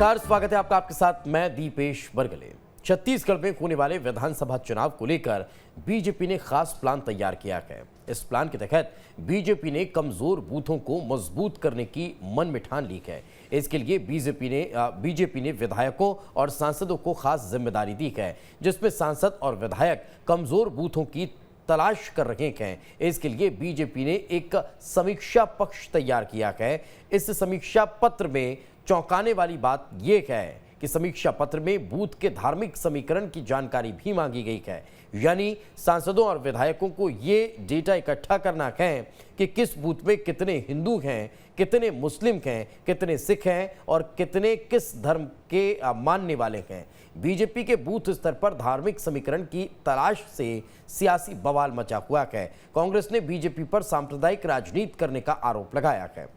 नमस्कार, स्वागत है आपका। आपके साथ मैं दीपेश बरगले। छत्तीसगढ़ में होने वाले विधानसभा चुनाव को लेकर बीजेपी ने खास प्लान तैयार किया है। इस प्लान के तहत बीजेपी ने कमजोर बूथों को मजबूत करने की मन में ठान ली है। इसके लिए बीजेपी ने विधायकों और सांसदों को खास जिम्मेदारी दी है, जिसमें सांसद और विधायक कमजोर बूथों की तलाश कर रहे हैं। इसके लिए बीजेपी ने एक समीक्षा पक्ष तैयार किया है। इस समीक्षा पत्र में चौंकाने वाली बात यह है कि समीक्षा पत्र में बूथ के धार्मिक समीकरण की जानकारी भी मांगी गई है। यानी सांसदों और विधायकों को ये डेटा इकट्ठा करना है कि किस बूथ में कितने हिंदू हैं, कितने मुस्लिम हैं, कितने सिख हैं और कितने किस धर्म के मानने वाले हैं। बीजेपी के बूथ स्तर पर धार्मिक समीकरण की तलाश से सियासी बवाल मचा हुआ है। कांग्रेस ने बीजेपी पर सांप्रदायिक राजनीति करने का आरोप लगाया है।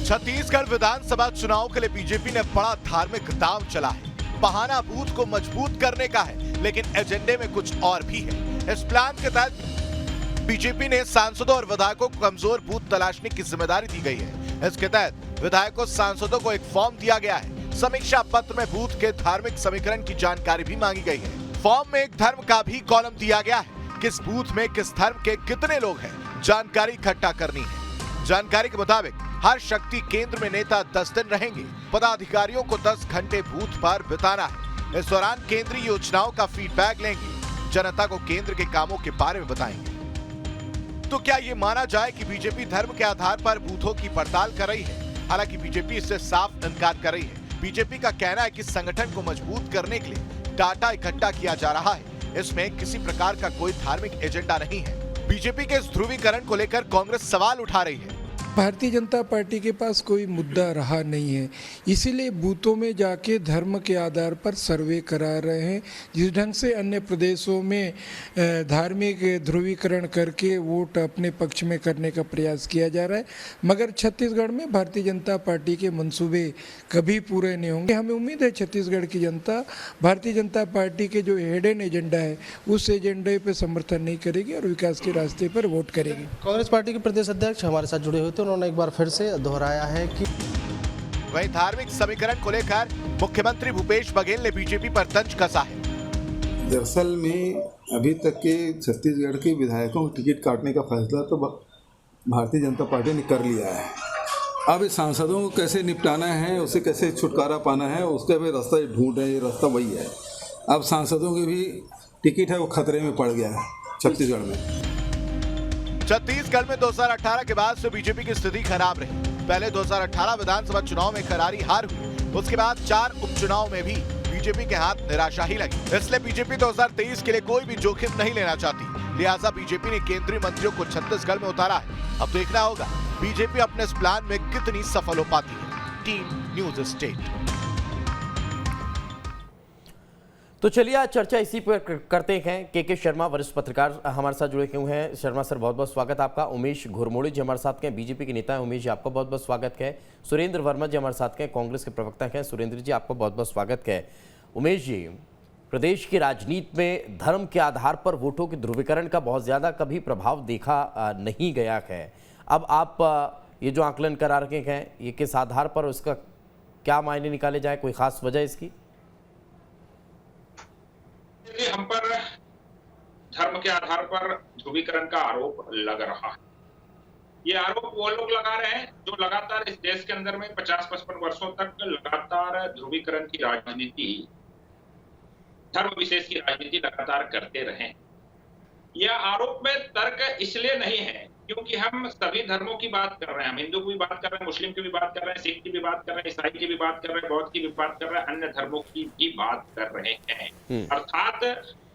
छत्तीसगढ़ विधानसभा चुनाव के लिए बीजेपी ने बड़ा धार्मिक दांव चला है। बहाना बूथ को मजबूत करने का है, लेकिन एजेंडे में कुछ और भी है। इस प्लान के तहत बीजेपी ने सांसदों और विधायकों को कमजोर बूथ तलाशने की जिम्मेदारी दी गई है। इसके तहत विधायकों सांसदों को एक फॉर्म दिया गया है। समीक्षा पत्र में बूथ के धार्मिक समीकरण की जानकारी भी मांगी गई है। फॉर्म में एक धर्म का भी कॉलम दिया गया है। किस बूथ में किस धर्म के कितने लोग हैं, जानकारी इकट्ठा करनी है। जानकारी के मुताबिक हर शक्ति केंद्र में नेता 10 दिन रहेंगे। पदाधिकारियों को 10 घंटे बूथ पर बिताना है। इस दौरान केंद्रीय योजनाओं का फीडबैक लेंगे, जनता को केंद्र के कामों के बारे में बताएंगे। तो क्या ये माना जाए कि बीजेपी धर्म के आधार पर बूथों की पड़ताल कर रही है? हालांकि बीजेपी इससे साफ इनकार कर रही है। बीजेपी का कहना है कि संगठन को मजबूत करने के लिए डाटा इकट्ठा किया जा रहा है। इसमें किसी प्रकार का कोई धार्मिक एजेंडा नहीं है। बीजेपी के इस ध्रुवीकरण को लेकर कांग्रेस सवाल उठा रही है। भारतीय जनता पार्टी के पास कोई मुद्दा रहा नहीं है, इसीलिए बूथों में जाके धर्म के आधार पर सर्वे करा रहे हैं। जिस ढंग से अन्य प्रदेशों में धार्मिक ध्रुवीकरण करके वोट अपने पक्ष में करने का प्रयास किया जा रहा है, मगर छत्तीसगढ़ में भारतीय जनता पार्टी के मंसूबे कभी पूरे नहीं होंगे। हमें उम्मीद है छत्तीसगढ़ की जनता भारतीय जनता पार्टी के जो हिडन एजेंडा है उस एजेंडे पर समर्थन नहीं करेगी और विकास के रास्ते पर वोट करेगी। कांग्रेस पार्टी के प्रदेश अध्यक्ष हमारे साथ जुड़े हुए थे, उन्होंने एक बार फिर से दोहराया है कि वहीं धार्मिक समीकरण को लेकर मुख्यमंत्री भूपेश बघेल ने बीजेपी पर तंज कसा है। दरअसल में अभी तक के छत्तीसगढ़ के विधायकों को टिकट काटने का फैसला तो भारतीय जनता पार्टी ने कर लिया है। अब इस सांसदों को कैसे निपटाना है, उसे कैसे छुटकारा पाना है, उसका भी रास्ता ढूंढ रहे हैं। ये रास्ता वही है। अब सांसदों के भी टिकट है वो खतरे में पड़ गया है छत्तीसगढ़ में। छत्तीसगढ़ में 2018 के बाद से बीजेपी की स्थिति खराब रही। पहले 2018 विधानसभा चुनाव में करारी हार हुई। उसके बाद 4 उपचुनाव में भी बीजेपी के हाथ निराशा ही लगी। इसलिए बीजेपी 2023 के लिए कोई भी जोखिम नहीं लेना चाहती। लिहाजा बीजेपी ने केंद्रीय मंत्रियों को छत्तीसगढ़ में उतारा है। अब देखना होगा बीजेपी अपने इस प्लान में कितनी सफल हो पाती है। Team news state. तो चलिए आज चर्चा इसी पर करते हैं। के शर्मा वरिष्ठ पत्रकार हमारे साथ जुड़े हुए हैं। शर्मा सर, बहुत बहुत स्वागत आपका। उमेश घुरमोड़ी जी हमारे साथ हैं, बीजेपी के नेता हैं। उमेश जी, आपका बहुत बहुत स्वागत है। सुरेंद्र वर्मा जी हमारे साथ हैं, कांग्रेस के प्रवक्ता हैं। सुरेंद्र जी, आपका बहुत बहुत स्वागत है। उमेश जी, प्रदेश की राजनीति में धर्म के आधार पर वोटों के ध्रुवीकरण का बहुत ज़्यादा कभी प्रभाव देखा नहीं गया है। अब आप ये जो आकलन करा रहे हैं, ये किस आधार पर, उसका क्या मायने निकाले जाए? कोई खास वजह इसकी? हम पर धर्म के आधार पर ध्रुवीकरण का आरोप लग रहा है। ये आरोप वो लोग लगा रहे हैं जो लगातार इस देश के अंदर में 50-55 वर्षों तक लगातार ध्रुवीकरण की राजनीति, धर्म विशेष की राजनीति लगातार करते रहे। यह आरोप में तर्क इसलिए नहीं है क्योंकि हम सभी धर्मों की बात कर रहे हैं। हम हिंदू की भी बात कर रहे हैं, मुस्लिम की भी बात कर रहे हैं, सिख की भी बात कर रहे हैं, ईसाई की भी बात कर रहे हैं, बौद्ध की भी बात कर रहे हैं, अन्य धर्मों की भी बात कर रहे हैं। अर्थात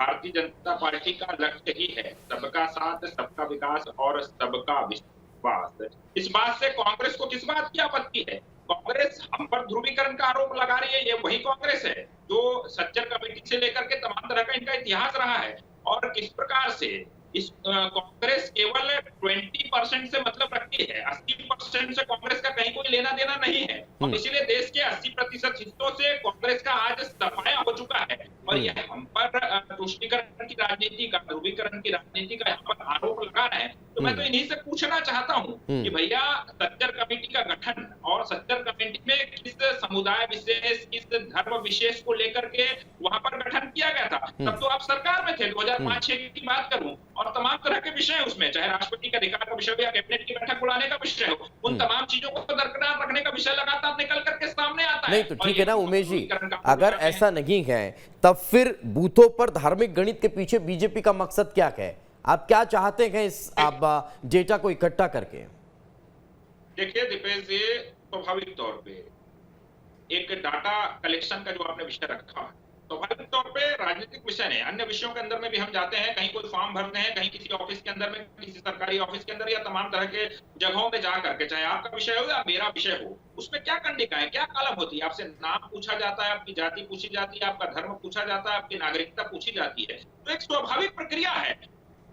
भारतीय जनता पार्टी का लक्ष्य ही है सबका साथ, सबका विकास और सबका विश्वास। इस बात से कांग्रेस को किस बात की आपत्ति है? कांग्रेस हम पर ध्रुवीकरण का आरोप लगा रही है। ये वही कांग्रेस है जो सज्जन कमेटी से लेकर के तमाम तरह का इनका इतिहास रहा है। और किस प्रकार से इस कांग्रेस केवल 20% से मतलब रखती है, 80% से कांग्रेस का कहीं कोई लेना देना नहीं है। और इसीलिए देश के 80% हिस्सों से कांग्रेस का आज सफाया हो चुका है। और ये हम पर तुष्टीकरण की राजनीति का, ध्रुवीकरण की राजनीति का यहाँ पर आरोप लगा रहे हैं। तो मैं तो इन्हीं से पूछना चाहता हूँ कि भैया सच्चर कमेटी का गठन और सच्चर कमेटी में किस समुदाय विशेष, किस धर्म विशेष को लेकर के वहां पर गठन किया गया था? तब तो आप सरकार में थे, 2005-6 की बात करूं, और तमाम तरह के विषय हैं उसमें, चाहे राष्ट्रपति के अधिकार का विषय हो या कैबिनेट की बैठक बुलाने का विषय हो, उन तमाम चीजों को दरकिनार रखने का विषय लगातार निकल करके सामने आता है। नहीं तो ठीक है ना उमेश जी, अगर ऐसा नहीं है तब फिर बूथों पर धार्मिक गणित के पीछे बीजेपी का मकसद क्या है? आप क्या चाहते हैं इस डेटा को इकट्ठा करके? देखिए दीपेश जी, स्वाभाविक तौर पे एक डाटा कलेक्शन का जो आपने विषय रखा, स्वाभाविक तौर पे राजनीतिक विषय नहीं, अन्य विषयों के अंदर में भी हम जाते हैं, कहीं कोई फॉर्म भरते हैं, कहीं किसी ऑफिस के अंदर में, किसी सरकारी ऑफिस के अंदर या तमाम तरह के जगहों में जा करके, चाहे आपका विषय हो या मेरा विषय हो, उसमें क्या कंडिका है, क्या कॉलम होती है? आपसे नाम पूछा जाता है, आपकी जाति पूछी जाती है, आपका धर्म पूछा जाता है, आपकी नागरिकता पूछी जाती है। तो एक स्वाभाविक प्रक्रिया है।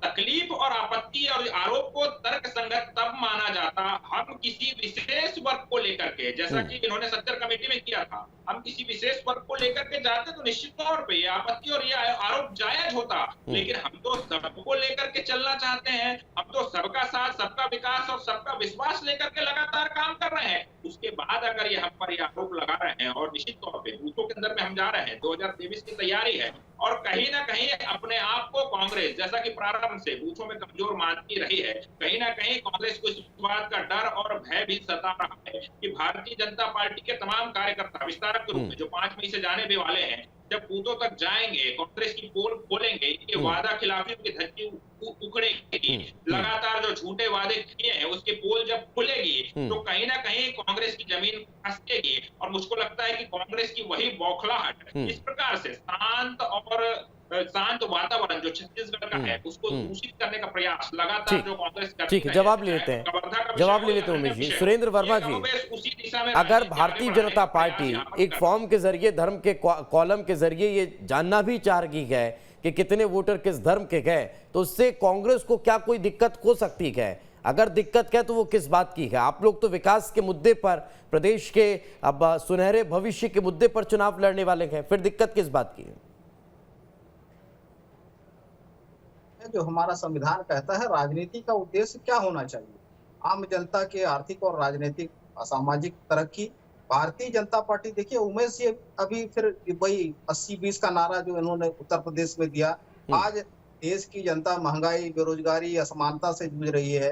तकलीफ और आपत्ति और आरोप को तर्क संगत तब माना जाता हम किसी विशेष वर्ग को लेकर के, जैसा कि इन्होंने सच्चर कमेटी में किया था, हम किसी विशेष वर्ग को लेकर के जाते तो निश्चित तौर पे ये आपत्ति और ये आरोप जायज होता। लेकिन हम तो सबको लेकर के चलना चाहते हैं, हम तो सबका साथ, सबका विकास और सबका विश्वास लेकर के लगातार काम कर रहे हैं। उसके बाद अगर ये हम पर ये आरोप लगा रहे हैं और निश्चित तौर पे बूथों के अंदर में हम जा रहे हैं, 2023 की तैयारी है और कहीं ना कहीं अपने आप को कांग्रेस, जैसा कि प्रारंभ से बूथों में कमजोर मानती रही है, कहीं ना कहीं कांग्रेस को इस बात का डर और भय भी सता रहा है कि भारतीय जनता पार्टी के तमाम कार्यकर्ता विस्तारक के रूप में जो 5 मई से जाने भी वाले हैं, जब बूथों तक जाएंगे, कांग्रेस की पोल खोलेंगे, इनके वादा खिलाफियों की धज्जी उखड़ेगी, लगातार जो झूठे वादे किए हैं उसकी पोल जब खुलेगी तो कहीं ना कहीं कांग्रेस की जमीन खसकेगी। और मुझको लगता है कि कांग्रेस की वही बौखलाहट इस प्रकार से शांत वातावरण जो छत्तीसगढ़ का है उसको दूषित करने का प्रयास लगातार जो कांग्रेस करती है। ठीक है, जवाब ले लेते हैं उमेश जी। सुरेंद्र वर्मा जी, अगर भारतीय जनता पार्टी एक फॉर्म के जरिए, धर्म के कॉलम के जरिए ये जानना भी चाह रही है कि कितने वोटर किस धर्म के गए, तो उससे कांग्रेस को क्या कोई दिक्कत हो सकती है? अगर दिक्कत है तो वो किस बात की है? आप लोग तो विकास के मुद्दे पर, प्रदेश के अब सुनहरे भविष्य के मुद्दे पर चुनाव लड़ने वाले हैं, फिर दिक्कत किस बात की है? जो हमारा संविधान कहता है राजनीति का उद्देश्य क्या होना चाहिए, आम जनता के आर्थिक और राजनीतिक सामाजिक तरक्की। भारतीय जनता पार्टी, देखिए उमेश जी अभी फिर वही 80-20 का नारा जो इन्होंने उत्तर प्रदेश में दिया, आज देश की जनता महंगाई, बेरोजगारी, असमानता से जूझ रही है।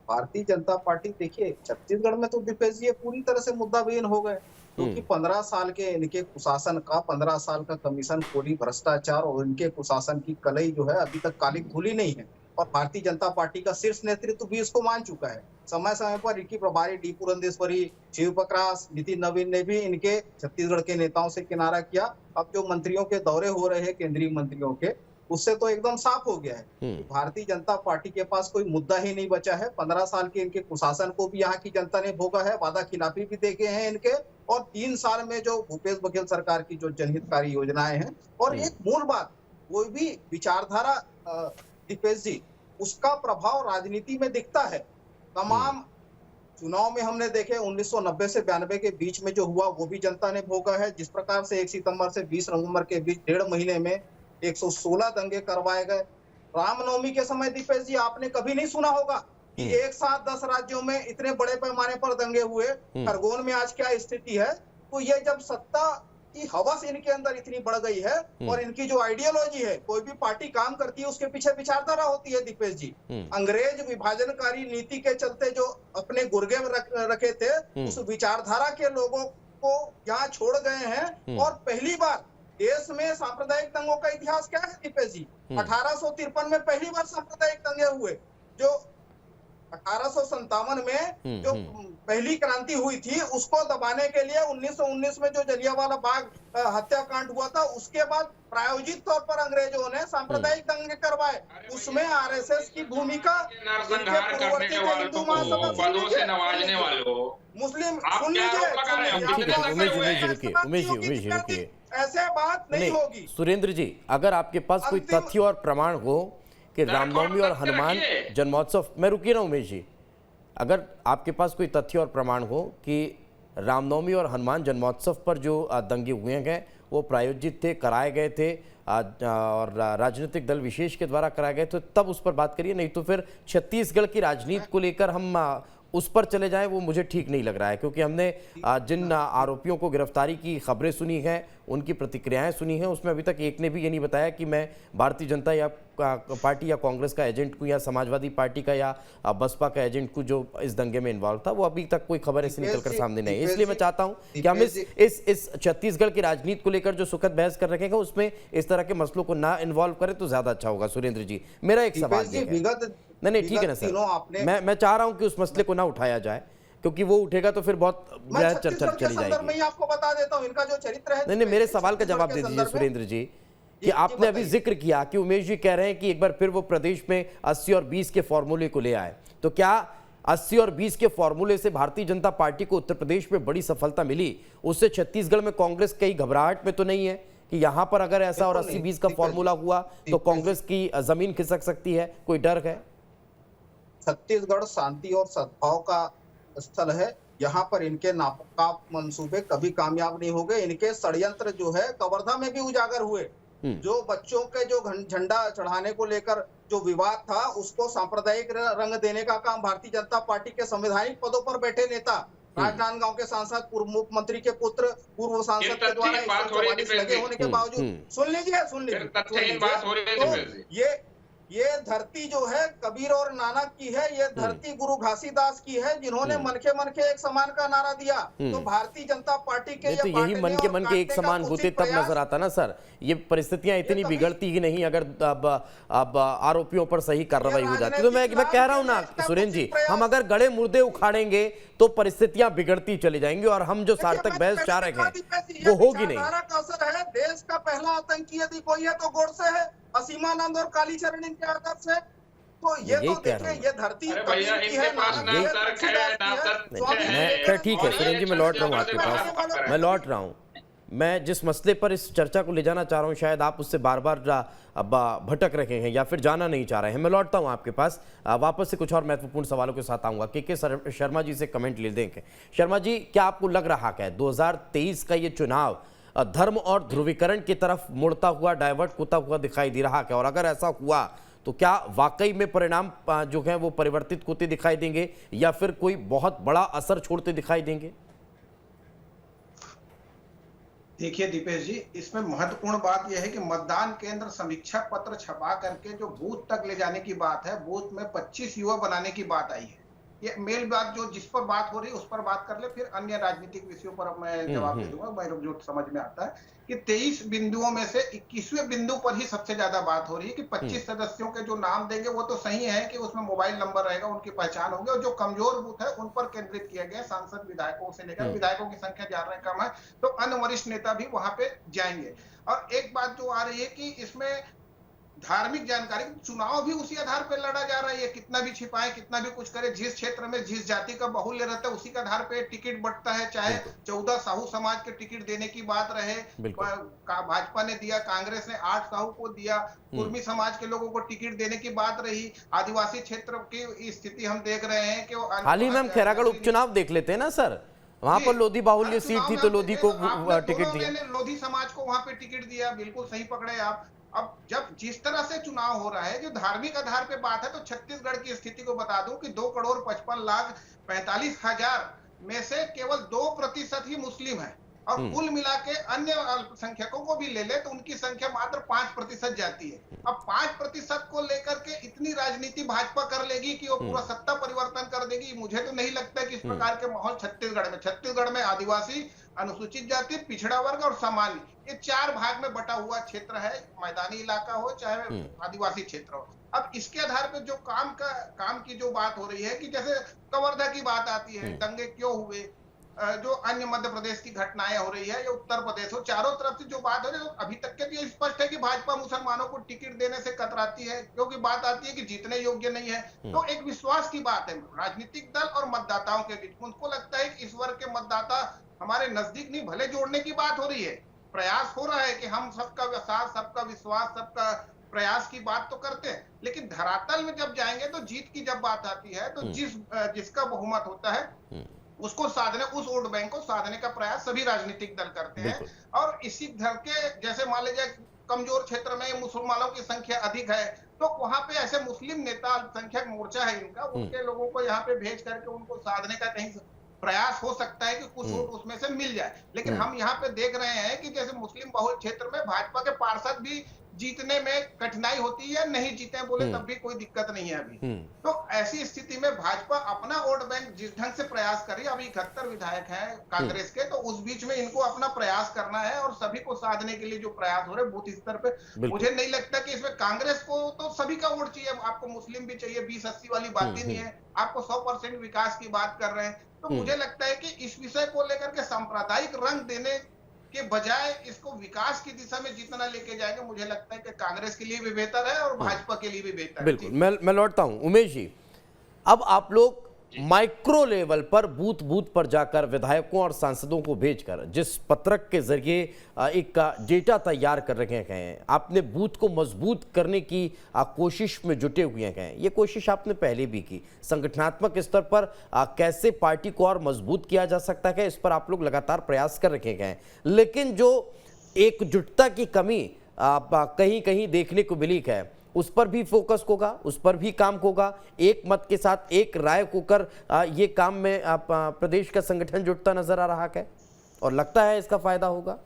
भारतीय जनता पार्टी, देखिए छत्तीसगढ़ में तो दीपेश जी पूरी तरह से मुद्दाबिहीन हो गए, क्योंकि 15 साल के इनके कुशासन का, 15 साल का कमीशन खोरी, भ्रष्टाचार और इनके कुशासन की कलई जो है अभी तक काली खुली नहीं है। और भारतीय जनता पार्टी का शीर्ष नेतृत्व भी इसको मान चुका है। समय समय पर इनकी प्रभारी डी पुरंदेश्वरी, शिव प्रकाश, नितिन नवीन ने भी इनके छत्तीसगढ़ के नेताओं से किनारा किया। अब जो मंत्रियों के दौरे हो रहे हैं, केंद्रीय मंत्रियों के, उससे तो एकदम साफ हो गया है भारतीय जनता पार्टी के पास कोई मुद्दा ही नहीं बचा है। 15 साल के इनके कुशासन को भी यहाँ की जनता ने भोगा है, वादा खिलाफी भी देखे हैं इनके, और 3 साल में जो भूपेश बघेल सरकार की जो जनहितकारी योजनाएं हैं, और एक मूल बात, कोई भी विचारधारा दीपेश जी, उसका प्रभाव राजनीति में दिखता है। तमाम चुनाव में हमने देखे 1990 से 92 के बीच में जो हुआ वो भी जनता ने भोगा है। जिस प्रकार से 1 सितंबर से 20 नवंबर के बीच 1.5 महीने में 116 दंगे करवाए गए। रामनवमी के समय दीपेश जी आपने कभी नहीं सुना होगा कि एक साथ 10 राज्यों में इतने बड़े पैमाने पर दंगे हुए। खरगोन में आज क्या स्थिति है? तो ये जब सत्ता की हवस इनके अंदर इतनी बढ़ गई है और इनकी जो आइडियोलॉजी है, कोई भी पार्टी काम करती है उसके पीछे विचारधारा होती है दीपेश जी। अंग्रेज विभाजनकारी नीति के चलते जो अपने गुर्गे रखे थे, उस विचारधारा के लोगों को यहाँ छोड़ गए हैं। और पहली बार देश में सांप्रदायिक दंगों का इतिहास क्या है दीपेश जी? 1853 में पहली बार सांप्रदायिक दंगे हुए। जो 1857 में जो पहली क्रांति हुई थी उसको दबाने के लिए 1919 में जो जलियांवाला बाग हत्याकांड हुआ था, उसके बाद प्रायोजित तौर पर अंग्रेजों ने सांप्रदायिक दंगे करवाए। उसमें आरएसएस की भूमिका, हिंदू महासभा, मुस्लिम, सुन लीजिए, ऐसे बात नहीं होगी। सुरेंद्र जी, अगर आपके पास कोई तथ्य और प्रमाण हो कि रामनवमी और हनुमान जन्मोत्सव में, रुकिए ना उमेश जी, अगर आपके पास कोई तथ्य और प्रमाण हो कि रामनवमी और हनुमान जन्मोत्सव पर जो दंगे हुए हैं वो प्रायोजित थे, कराए गए थे और राजनीतिक दल विशेष के द्वारा कराए गए, तो तब उस पर बात करिए, नहीं तो फिर छत्तीसगढ़ की राजनीति को लेकर हम उस पर चले जाएं वो मुझे ठीक नहीं लग रहा है, क्योंकि हमने जिन आरोपियों को गिरफ्तारी की खबरें सुनी हैं, उनकी प्रतिक्रियाएं सुनी हैं, उसमें अभी तक एक ने भी ये नहीं बताया कि मैं भारतीय जनता या पार्टी या कांग्रेस का एजेंट हूं या समाजवादी पार्टी का या बसपा का एजेंट हूं जो इस दंगे में इन्वॉल्व था। वो अभी तक कोई खबर ऐसी निकलकर सामने नहीं है। इसलिए मैं चाहता हूं कि हम इस छत्तीसगढ़ की राजनीति को लेकर जो सुखद बहस कर रखेंगे उसमें इस तरह के मसलों को ना इन्वॉल्व करें तो ज्यादा अच्छा होगा। सुरेंद्र जी, मेरा एक सवाल नहीं ठीक है ना सर, मैं चाह रहा हूं कि उस मसले को ना उठाया जाए, क्योंकि वो उठेगा तो फिर बहुत चर्चा चली जाएगी। मैं आपको बता देता हूं इनका जो चरित्र है। नहीं, मेरे सवाल का जवाब दे दीजिए सुरेंद्र जी, कि आपने अभी जिक्र किया कि उमेश जी कह रहे हैं कि एक बार फिर वो प्रदेश में 80 और 20 के फॉर्मूले को ले आए, तो क्या 80 और 20 के फॉर्मूले से भारतीय जनता पार्टी को उत्तर प्रदेश में बड़ी सफलता मिली, उससे छत्तीसगढ़ में कांग्रेस कई घबराहट में तो नहीं है कि यहां पर अगर ऐसा और 80-20 का फॉर्मूला हुआ तो कांग्रेस की जमीन खिसक सकती है? कोई डर है? छत्तीसगढ़ शांति और सद्भाव का स्थल है। यहाँ पर इनके नाकाब मंसूबे कभी कामयाब नहीं हो गए। इनके षड्यंत्र जो है कवर्धा में भी उजागर हुए। जो बच्चों के जो झंडा चढ़ाने को लेकर जो विवाद था, उसको सांप्रदायिक रंग देने का काम भारतीय जनता पार्टी के संवैधानिक पदों पर बैठे नेता राजनांदगांव के सांसद, पूर्व मुख्यमंत्री के पुत्र, पूर्व सांसद के द्वारा 144 लगे होने के बावजूद, सुन लीजिए, ये धरती जो है कबीर और नानक की है, ये धरती गुरु घासीदास की है, जिन्होंने मन के एक समान का नारा दिया। तो भारतीय जनता पार्टी के तो यही मन के एक समान होते तब नजर आता ना सर। ये परिस्थितियां इतनी बिगड़ती ही नहीं अगर अब आरोपियों पर सही कार्रवाई हो जाती। तो मैं कह रहा हूं ना सुरेंद्र जी, हम अगर गड़े मुर्दे उखाड़ेंगे तो परिस्थितियां बिगड़ती चली जाएंगी और हम जो सार्थक बहस चाह रहे हैं वो होगी नहीं। देश का पहला आतंकी यदि कोई है तो गोडसे है, असीमानंद और कालीचरण इनके आदर्श है। तो ये तो देखिए, ये धरती ठीक है सुरेंद्र जी, मैं लौट रहा हूँ आपके पास, मैं लौट रहा हूँ। मैं जिस मसले पर इस चर्चा को ले जाना चाह रहा हूँ शायद आप उससे बार बार भटक रहे हैं या फिर जाना नहीं चाह रहे हैं। मैं लौटता हूँ आपके पास, वापस से कुछ और महत्वपूर्ण सवालों के साथ आऊँगा। के शर्मा जी से कमेंट ले देंगे। शर्मा जी, क्या आपको लग रहा है 2023 का ये चुनाव धर्म और ध्रुवीकरण की तरफ मुड़ता हुआ, डाइवर्ट होता हुआ दिखाई दे रहा है? और अगर ऐसा हुआ तो क्या वाकई में परिणाम जो है वो परिवर्तित होते दिखाई देंगे या फिर कोई बहुत बड़ा असर छोड़ते दिखाई देंगे? देखिए दीपेश जी, इसमें महत्वपूर्ण बात यह है कि मतदान केंद्र समीक्षा पत्र छपा करके जो बूथ तक ले जाने की बात है, बूथ में 25 युवा बनाने की बात आई है। ये मेल बात जो जिस पर बात हो रही है उस पर बात कर ले, फिर अन्य राजनीतिक विषयों पर अब मैं जवाब दे दूंगा। मैं जो समझ में आता है कि 23 बिंदुओं में से 21वें बिंदु पर ही सबसे ज्यादा बात हो रही है कि 25 सदस्यों के जो नाम देंगे वो तो सही है कि उसमें मोबाइल नंबर रहेगा, उनकी पहचान होगी, और जो कमजोर बूथ है उन पर केंद्रित किया गया। सांसद विधायकों से लेकर, विधायकों की संख्या ज्यादा कम है तो अन्य वरिष्ठ नेता भी वहां पे जाएंगे। और एक बात जो आ रही है कि इसमें धार्मिक जानकारी, चुनाव भी उसी आधार पर लड़ा जा रहा है। ये कितना भी छिपाए, कितना भी कुछ करे, जिस क्षेत्र में जिस जाति का बाहुल्य रहता है उसी के आधार पे टिकट बंटता है। चाहे 14 साहू समाज के टिकट देने की बात रहे, भाजपा ने दिया, कांग्रेस ने 8 साहू को दिया, कुर्मी समाज के लोगों को टिकट देने की बात रही। आदिवासी क्षेत्र की स्थिति हम देख रहे हैं कि हाल ही में हम खैरागढ़ उपचुनाव देख लेते हैं ना सर, वहां पर लोधी बाहुल्य सीट थी तो लोधी को टिकट दिया, लोधी समाज को वहां पे टिकट दिया। बिल्कुल सही पकड़े आप। अब जब जिस तरह से चुनाव हो रहा है, जो धार्मिक आधार पे बात है, तो छत्तीसगढ़ की स्थिति को बता दूं कि 2,55,45,000 में से केवल 2% ही मुस्लिम है, और कुल मिला के अन्य अल्पसंख्यकों को भी ले ले तो उनकी संख्या मात्र 5% जाती है। अब 5% को लेकर के इतनी राजनीति भाजपा कर लेगी कि वो पूरा सत्ता परिवर्तन कर देगी, मुझे तो नहीं लगता कि इस प्रकार के माहौल छत्तीसगढ़ में आदिवासी, अनुसूचित जाति, पिछड़ा वर्ग और सामान्य, ये 4 भाग में बटा हुआ क्षेत्र है, मैदानी इलाका हो चाहे आदिवासी क्षेत्र हो। अब इसके आधार पर जो काम की जो बात हो रही है कि जैसे कवर्धा की बात आती है, दंगे क्यों हुए, जो अन्य मध्य प्रदेश की घटनाएं हो रही है या उत्तर प्रदेश हो, चारों तरफ से जो बात हो रही है, तो अभी तक के लिए स्पष्ट है कि भाजपा मुसलमानों को टिकट देने से कतराती है, क्योंकि बात आती है कि जीतने योग्य नहीं है। तो एक विश्वास की बात है राजनीतिक दल और मतदाताओं के बीच। उनको लगता है कि इस वर्ग के मतदाता हमारे नजदीक नहीं, भले जोड़ने की बात हो रही है, प्रयास हो रहा है कि हम सबका विश्वास, सबका विश्वास, सबका प्रयास की बात तो करते हैं, लेकिन धरातल में जब जाएंगे तो जीत की जब बात आती है तो जिसका बहुमत होता है उसको साधने, उस वोट बैंक को साधने का प्रयास सभी राजनीतिक दल करते हैं। और इसी दल के जैसे मान लीजिए कमजोर क्षेत्र में मुसलमानों की संख्या अधिक है, तो वहां पे ऐसे मुस्लिम नेता, अल्पसंख्यक मोर्चा है इनका, उनके लोगों को यहाँ पे भेज करके उनको साधने का कहीं प्रयास हो सकता है कि कुछ वोट उसमें से मिल जाए। लेकिन हम यहाँ पे देख रहे हैं कि जैसे मुस्लिम बहुल क्षेत्र में भाजपा के पार्षद भी जीतने में कठिनाई होती है, नहीं जीते बोले तब भी कोई दिक्कत नहीं है अभी। तो ऐसी स्थिति में भाजपा अपना वोट बैंक जिस ढंग से प्रयास करी, अभी 71 विधायक हैं कांग्रेस के, तो उस बीच में इनको अपना प्रयास करना है और सभी को साधने के लिए जो प्रयास हो रहे बूथ स्तर पे, मुझे नहीं लगता कि इसमें कांग्रेस को तो सभी का वोट चाहिए, आपको मुस्लिम भी चाहिए, 20-80 वाली बात ही नहीं है, आपको 100% विकास की बात कर रहे हैं। तो मुझे लगता है कि इस विषय को लेकर के सांप्रदायिक रंग देने के बजाय इसको विकास की दिशा में जितना लेके जाएंगे, मुझे लगता है कि कांग्रेस के लिए भी बेहतर है और भाजपा के लिए भी बेहतर है। बिल्कुल, मैं लौटता हूं उमेश जी। अब आप लोग माइक्रो लेवल पर बूथ बूथ पर जाकर विधायकों और सांसदों को भेजकर जिस पत्रक के जरिए एक डेटा तैयार कर रखे हैं, आपने बूथ को मजबूत करने की कोशिश में जुटे हुए हैं। ये कोशिश आपने पहले भी की। संगठनात्मक स्तर पर कैसे पार्टी को और मजबूत किया जा सकता है, इस पर आप लोग लगातार प्रयास कर रखे हैं। लेकिन जो एकजुटता की कमी कहीं कहीं देखने को मिली है, उस पर भी फोकस होगा, उस पर भी काम होगा। एक मत के साथ एक राय होकर ये काम में प्रदेश का संगठन जुटता नजर आ रहा है और लगता है इसका फायदा होगा।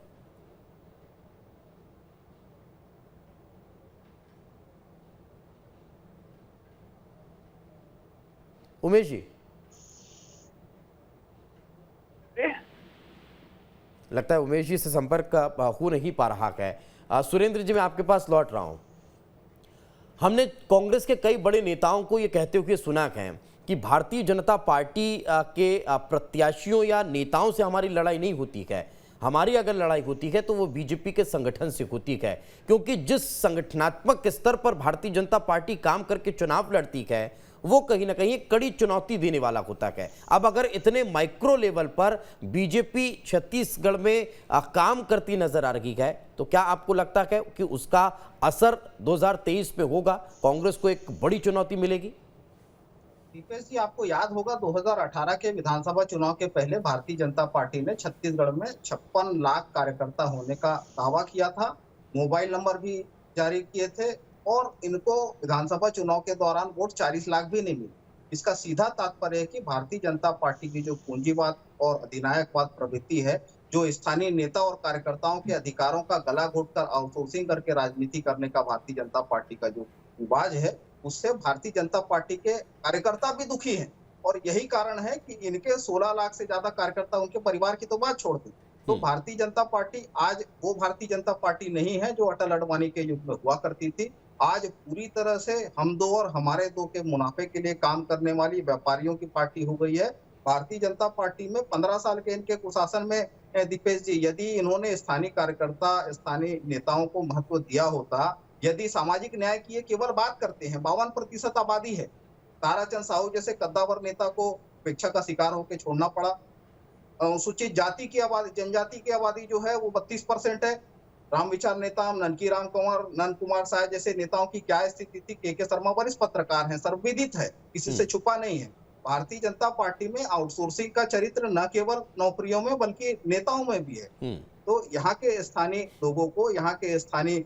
उमेश जी, लगता है उमेश जी से संपर्क हो नहीं पा रहा है। सुरेंद्र जी, मैं आपके पास लौट रहा हूं। हमने कांग्रेस के कई बड़े नेताओं को ये कहते हुए सुना है कि भारतीय जनता पार्टी के प्रत्याशियों या नेताओं से हमारी लड़ाई नहीं होती है, हमारी अगर लड़ाई होती है तो वो बीजेपी के संगठन से होती है, क्योंकि जिस संगठनात्मक स्तर पर भारतीय जनता पार्टी काम करके चुनाव लड़ती है वो कहीं ना कहीं एक कड़ी चुनौती देने वाला होता है। अब अगर इतने माइक्रो लेवल पर बीजेपी छत्तीसगढ़ में काम करती नजर आ रही है, तो क्या आपको लगता है कि उसका असर 2023 में होगा, कांग्रेस को एक बड़ी चुनौती मिलेगी? दीपेश जी, आपको याद होगा 2018 के विधानसभा चुनाव के पहले भारतीय जनता पार्टी ने छत्तीसगढ़ में 56 लाख कार्यकर्ता होने का दावा किया था, मोबाइल नंबर भी जारी किए थे और इनको विधानसभा चुनाव के दौरान वोट 40 लाख भी नहीं मिले। इसका सीधा तात्पर्य है कि भारतीय जनता पार्टी की जो पूंजीवाद और अधिनायकवाद प्रवृत्ति है, जो स्थानीय नेता और कार्यकर्ताओं के अधिकारों का गला घोटकर आउटसोर्सिंग करके राजनीति करने का भारतीय जनता पार्टी का जो रिवाज है, उससे भारतीय जनता पार्टी के कार्यकर्ता भी दुखी हैं। और यही कारण है कि इनके 16 लाख से ज्यादा कार्यकर्ता उनके परिवार की तो बात छोड़ दी। तो भारतीय जनता पार्टी आज वो भारतीय जनता पार्टी नहीं है जो अटल अडवाणी के युग में हुआ करती थी। आज पूरी तरह से हम दो और हमारे दो के मुनाफे के लिए काम करने वाली व्यापारियों की पार्टी हो गई है। भारतीय जनता पार्टी में 15 साल के इनके कुशासन में दीपेश जी, यदि इन्होंने स्थानीय कार्यकर्ता, स्थानीय नेताओं को महत्व दिया होता, यदि सामाजिक न्याय की केवल बात करते हैं, 52% आबादी है, ताराचंद साहू जैसे कद्दावर नेता को उपेक्षा का शिकार होकर छोड़ना पड़ा। अनुसूचित जाति की आबादी, जनजाति की आबादी जो है वो 32% है। रामविचार नेता नंद कुमार साय जैसे नेताओं की क्या स्थिति थी? के शर्मा वरिष्ठ पत्रकार हैं, सर्वविदित है, किसी से छुपा नहीं है। भारतीय जनता पार्टी में आउटसोर्सिंग का चरित्र न केवल नौकरियों में बल्कि नेताओं में भी है। तो यहाँ के स्थानीय लोगों को, यहाँ के स्थानीय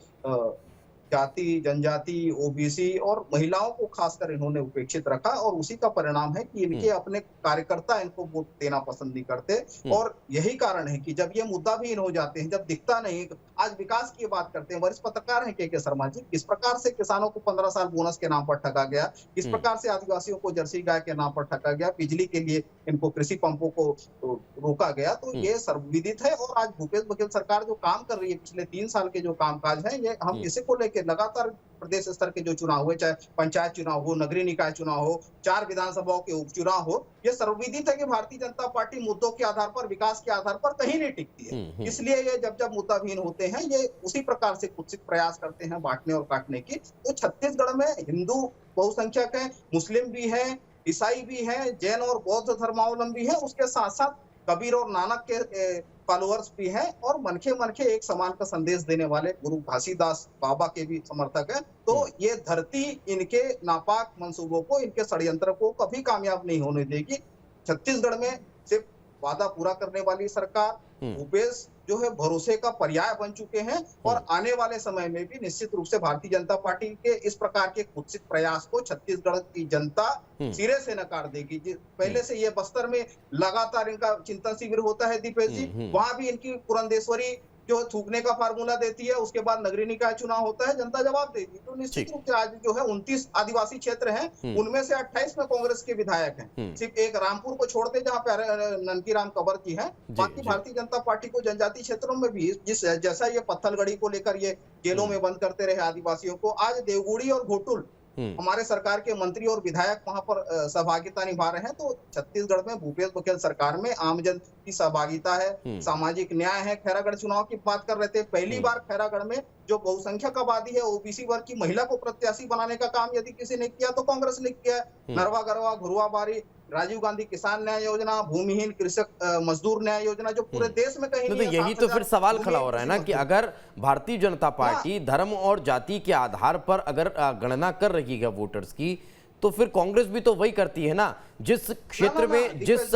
जाति, जनजाति, ओबीसी और महिलाओं को खासकर इन्होंने उपेक्षित रखा और उसी का परिणाम है कि इनके अपने कार्यकर्ता इनको वोट देना पसंद नहीं करते। और यही कारण है कि जब ये मुद्दा भी इन हो जाते हैं, जब दिखता नहीं, आज विकास की बात करते हैं, वरिष्ठ पत्रकार हैं के शर्मा जी, किस प्रकार से किसानों को 15 साल बोनस के नाम पर ठगा गया, किस प्रकार से आदिवासियों को जर्सी गाय के नाम पर ठगा गया, बिजली के लिए इनको कृषि पंपों को रोका गया। तो ये सर्वविदित है। और आज भूपेश बघेल सरकार जो काम कर रही है, पिछले 3 साल के जो कामकाज है, ये हम इसी को लेकर लगातार प्रदेश स्तर के जो चुनाव हुए, चाहे पंचायत चुनाव हो, नगरीय निकाय चुनाव हो, 4 विधानसभाओं के उपचुनाव हो, ये सर्वविदित है कि भारतीय जनता पार्टी मुद्दों के आधार पर, विकास के आधार पर कहीं नहीं टिकती है। इसलिए ये जब मुद्दाहीन होते हैं, ये उसी प्रकार से कुछ प्रयास करते हैं बांटने और काटने की। तो छत्तीसगढ़ में हिंदू बहुसंख्यक है, मुस्लिम भी है, ईसाई भी है, जैन और बौद्ध धर्मावलंबी है, उसके साथ साथ कबीर और नानक के फॉलोअर्स भी हैं और मनखे मनखे एक समान का संदेश देने वाले गुरु घासीदास बाबा के भी समर्थक हैं। तो ये धरती इनके नापाक मंसूबों को, इनके षड्यंत्र को कभी कामयाब नहीं होने देगी। छत्तीसगढ़ में सिर्फ वादा पूरा करने वाली सरकार, भूपेश जो है भरोसे का पर्याय बन चुके हैं और आने वाले समय में भी निश्चित रूप से भारतीय जनता पार्टी के इस प्रकार के कुत्सित प्रयास को छत्तीसगढ़ की जनता सिरे से नकार देगी। पहले से ये बस्तर में लगातार इनका चिंतन शिविर होता है दीपेश जी, वहां भी इनकी पुरंदेश्वरी जो थूकने का फार्मूला देती है, उसके बाद नगरीय निकाय चुनाव होता है, जनता जवाब देगी। तो निश्चित रूप से आज जो है 29 आदिवासी क्षेत्र हैं, उनमें से 28 में कांग्रेस के विधायक हैं। सिर्फ एक रामपुर को छोड़ते जहां पे ननकीराम कंवर जी हैं, बाकी भारतीय जनता पार्टी को जनजातीय क्षेत्रों में भी जैसा ये पत्थलगड़ी को लेकर ये जेलों में बंद करते रहे आदिवासियों को, आज देवगुड़ी और घोटुल हमारे सरकार के मंत्री और विधायक वहां पर सहभागिता निभा रहे हैं। तो छत्तीसगढ़ में भूपेश बघेल सरकार में आमजन की सहभागिता है, सामाजिक न्याय है। खैरागढ़ चुनाव की बात कर रहे थे, पहली बार खैरागढ़ में जो बहुसंख्यक आबादी है, ओबीसी वर्ग की महिला को प्रत्याशी बनाने का काम यदि किसी ने किया तो कांग्रेस ने किया है। नरवा गरवा घुरुआ बारी, राजीव गांधी किसान न्याय योजना, भूमिहीन कृषक मजदूर न्याय योजना, जो पूरे देश में कहीं नहीं है। यही तो फिर सवाल खड़ा हो रहा है ना कि अगर भारतीय जनता पार्टी धर्म और जाति के आधार पर अगर गणना कर रही है वोटर्स की, तो फिर कांग्रेस भी तो वही करती है ना। जिस क्षेत्र में जिस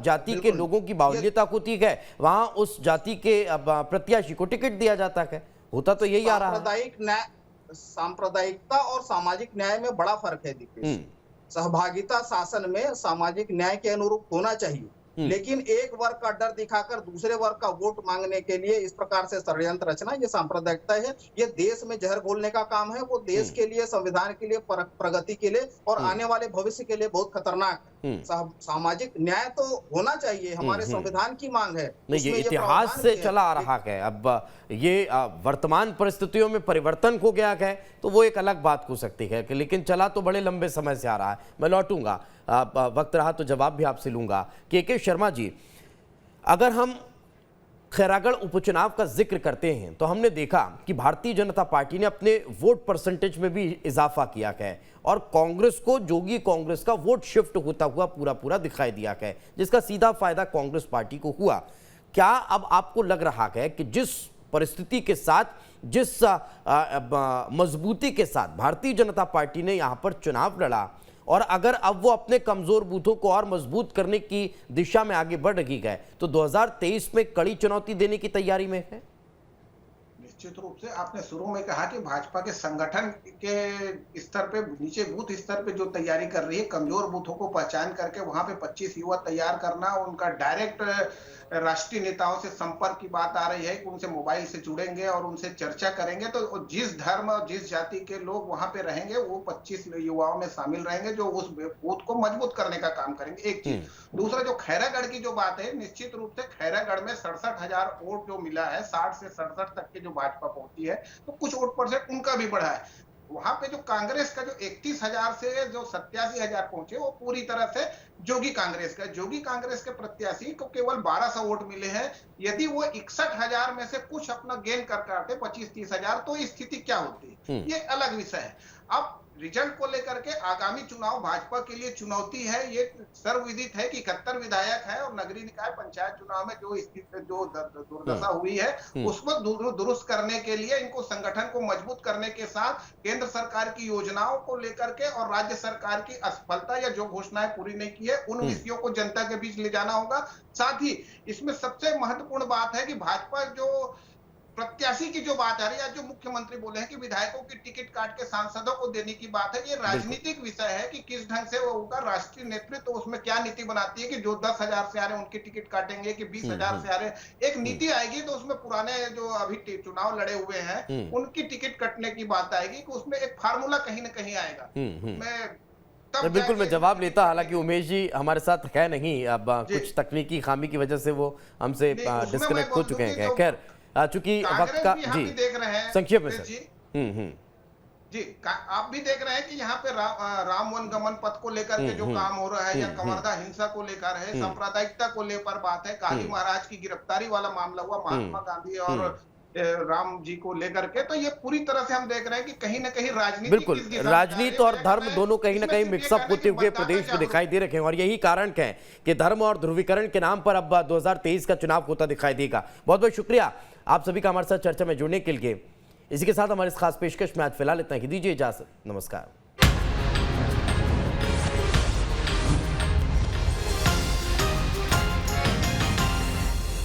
जाति के लोगों की बाहुल्यता होती है, वहां उस जाति के प्रत्याशी को टिकट दिया जाता है। होता तो यही आ रहा है। सांप्रदायिकता और सामाजिक न्याय में बड़ा फर्क है दीपेश। सहभागिता शासन में सामाजिक न्याय के अनुरूप होना चाहिए, लेकिन एक वर्ग का डर दिखाकर दूसरे वर्ग का वोट मांगने के लिए इस प्रकार से षड्यंत्र रचना, ये सांप्रदायिकता है। ये देश में जहर घोलने का काम है। वो देश के लिए, संविधान के लिए, प्रगति के लिए और आने वाले भविष्य के लिए बहुत खतरनाक है। सामाजिक न्याय तो होना चाहिए, हमारे संविधान की मांग है। नहीं, ये इतिहास से चला आ रहा है। अब ये वर्तमान परिस्थितियों में परिवर्तन हो गया है तो वो एक अलग बात हो सकती है, लेकिन चला तो बड़े लंबे समय से आ रहा है। मैं लौटूंगा, वक्त रहा तो जवाब भी आपसे लूंगा। के शर्मा जी, अगर हम खैरागढ़ उपचुनाव का जिक्र करते हैं तो हमने देखा कि भारतीय जनता पार्टी ने अपने वोट परसेंटेज में भी इजाफा किया है और कांग्रेस को, जोगी कांग्रेस का वोट शिफ्ट होता हुआ पूरा दिखाई दिया है, जिसका सीधा फायदा कांग्रेस पार्टी को हुआ। क्या अब आपको लग रहा है कि जिस परिस्थिति के साथ, जिस मजबूती के साथ भारतीय जनता पार्टी ने यहां पर चुनाव लड़ा, और अगर अब वो अपने कमजोर बूथों को और मजबूत करने की दिशा में आगे बढ़ रही है, तो 2023 में कड़ी चुनौती देने की तैयारी में है? निश्चित रूप से आपने शुरू में कहा कि भाजपा के संगठन के स्तर पे, नीचे बूथ स्तर पे जो तैयारी कर रही है, कमजोर बूथों को पहचान करके वहां पे 25 युवा तैयार करना, उनका डायरेक्ट राष्ट्रीय नेताओं से संपर्क की बात आ रही है कि उनसे मोबाइल से जुड़ेंगे और उनसे चर्चा करेंगे। तो जिस धर्म और जिस जाति के लोग वहां पे रहेंगे वो 25 युवाओं में शामिल रहेंगे जो उस बूथ को मजबूत करने का काम करेंगे। एक चीज। दूसरा, जो खैरागढ़ की जो बात है, निश्चित रूप से खैरागढ़ में 67,000 वोट जो मिला है, 60 से 67 तक के जो भाजपा पहुंची है, तो कुछ वोट परसेंट उनका भी बढ़ा है। वहां पे जो कांग्रेस का जो 31,000 से जो 87,000 पहुंचे, वो पूरी तरह से जोगी कांग्रेस का, जोगी कांग्रेस के प्रत्याशी को केवल 1200 वोट मिले हैं। यदि वो 61,000 में से कुछ अपना गेन कर आते 25-30,000, तो स्थिति क्या होती, ये अलग विषय है। अब रिजल्ट को लेकर के आगामी चुनाव भाजपा के लिए चुनौती है। ये सर्वविदित है कि 71 विधायक है और नगरीय निकाय पंचायत चुनाव में जो स्थिति, जो दुर्दशा हुई है, उसको दुरुस्त करने के लिए इनको संगठन को मजबूत करने के साथ केंद्र सरकार की योजनाओं को लेकर के और राज्य सरकार की असफलता या जो घोषणाएं पूरी नहीं की है, उन विषयों को जनता के बीच ले जाना होगा। साथ ही इसमें सबसे महत्वपूर्ण बात है कि भाजपा जो प्रत्याशी की जो बात आ रही है, जो मुख्यमंत्री बोले हैं कि विधायकों की टिकट काट के सांसदों को देने की बात है, ये राजनीतिक विषय है कि किस ढंग से वो होगा। राष्ट्रीय नेतृत्व तो उसमें क्या नीति बनाती है कि जो 10,000 से आ रहे हैं उनकी टिकट काटेंगे कि 20,000 से आ रहे हैं। एक नीति आएगी तो उसमें पुराने जो अभी चुनाव लड़े हुए हैं उनकी टिकट कटने की बात आएगी कि उसमें एक फार्मूला कहीं ना कहीं आएगा। मैं बिल्कुल मैं जवाब लेता, हालांकि उमेश जी हमारे साथ है नहीं, अब कुछ तकनीकी खामी की वजह से वो हमसे डिस्कनेक्ट हो चुके हैं। खैर, चूंकि वक्त का जी देख रहे हैं संक्षेप में सर। जी, आप भी देख रहे हैं कि यहाँ पे राम वन गमन पथ को लेकर के जो काम हो रहा है, या कवर्धा हिंसा को लेकर है, सांप्रदायिकता को लेकर बात है, काली महाराज की गिरफ्तारी वाला मामला हुआ, महात्मा गांधी और राम जी को लेकर के, तो ये पूरी तरह से हम देख रहे हैं कि कहीं ना कहीं राजनीति, बिल्कुल राजनीति और धर्म दोनों कहीं ना कहीं मिक्सअप होते हुए प्रदेश में दिखाई दे रहे हैं, और यही कारण है कि धर्म और ध्रुवीकरण के नाम पर अब 2023 का चुनाव होता दिखाई देगा। बहुत बहुत शुक्रिया आप सभी का हमारे साथ चर्चा में जुड़ने के लिए। इसी के साथ हमारे इस खास पेशकश में आज फिलहाल इतना ही, दीजिए इजाजत, नमस्कार।